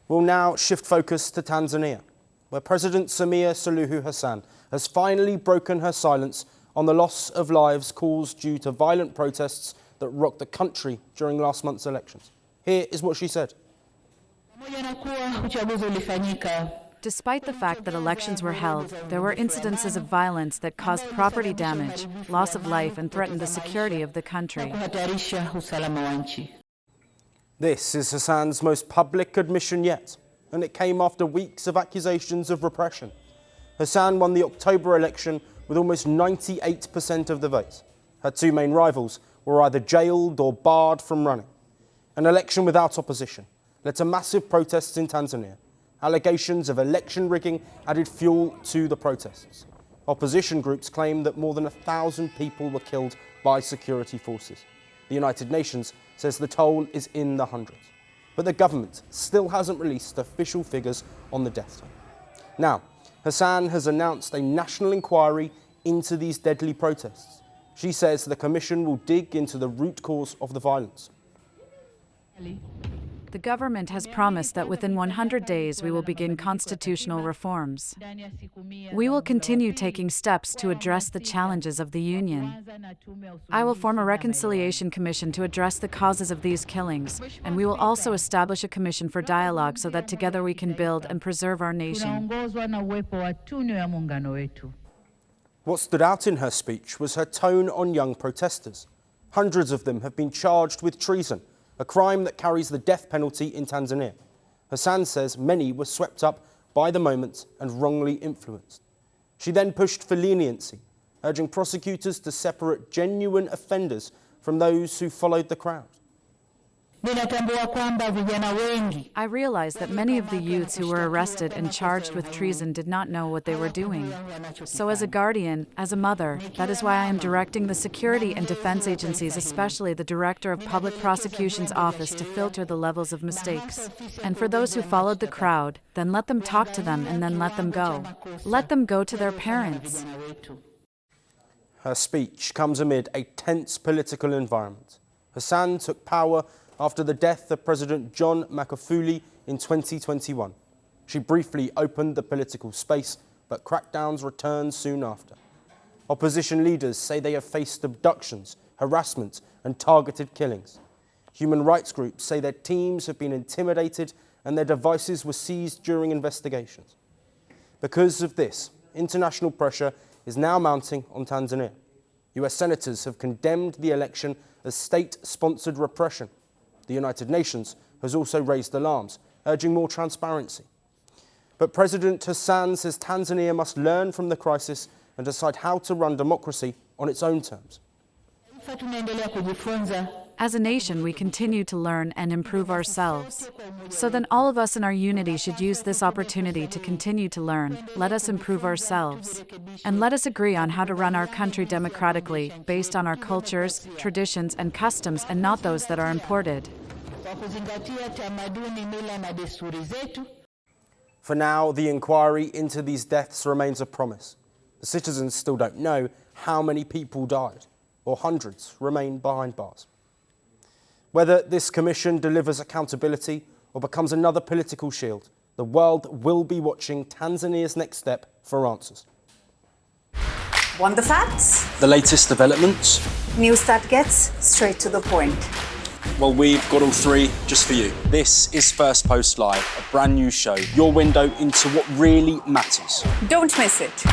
We'll now shift focus to Tanzania, where President Samia Suluhu Hassan has finally broken her silence on the loss of lives caused due to violent protests that rocked the country during last month's elections. Here is what she said. Despite the fact that elections were held, there were incidences of violence that caused property damage, loss of life, and threatened the security of the country. This is Hassan's most public admission yet, and it came after weeks of accusations of repression. Hassan won the October election with almost 98% of the vote. Her two main rivals were either jailed or barred from running. An election without opposition led to massive protests in Tanzania. Allegations of election rigging added fuel to the protests. Opposition groups claim that more than 1,000 people were killed by security forces. The United Nations says the toll is in the hundreds. But the government still hasn't released official figures on the death toll. Now, Hassan has announced a national inquiry into these deadly protests. She says the commission will dig into the root cause of the violence. The government has promised that within 100 days we will begin constitutional reforms. We will continue taking steps to address the challenges of the union. I will form a reconciliation commission to address the causes of these killings, and we will also establish a commission for dialogue so that together we can build and preserve our nation. What stood out in her speech was her tone on young protesters. Hundreds of them have been charged with treason, a crime that carries the death penalty in Tanzania. Hassan says many were swept up by the moment and wrongly influenced. She then pushed for leniency, urging prosecutors to separate genuine offenders from those who followed the crowd. I realized that many of the youths who were arrested and charged with treason did not know what they were doing. So as a guardian, as a mother, that is why I am directing the security and defense agencies, especially the Director of Public Prosecution's Office, to filter the levels of mistakes. And for those who followed the crowd, then let them talk to them and then let them go. Let them go to their parents. Her speech comes amid a tense political environment. Hassan took power after the death of President John Magufuli in 2021. She briefly opened the political space, but crackdowns returned soon after. Opposition leaders say they have faced abductions, harassment, and targeted killings. Human rights groups say their teams have been intimidated and their devices were seized during investigations. Because of this, international pressure is now mounting on Tanzania. US senators have condemned the election as state-sponsored repression. The United Nations has also raised alarms, urging more transparency. But President Hassan says Tanzania must learn from the crisis and decide how to run democracy on its own terms. As a nation, we continue to learn and improve ourselves. So then all of us in our unity should use this opportunity to continue to learn. Let us improve ourselves. And let us agree on how to run our country democratically, based on our cultures, traditions, and customs, and not those that are imported. For now, the inquiry into these deaths remains a promise. The citizens still don't know how many people died, or hundreds remain behind bars. Whether this commission delivers accountability or becomes another political shield, the world will be watching Tanzania's next step for answers. Want the facts? The latest developments? News that gets straight to the point. Well, we've got all three just for you. This is Firstpost Live, a brand new show, your window into what really matters. Don't miss it.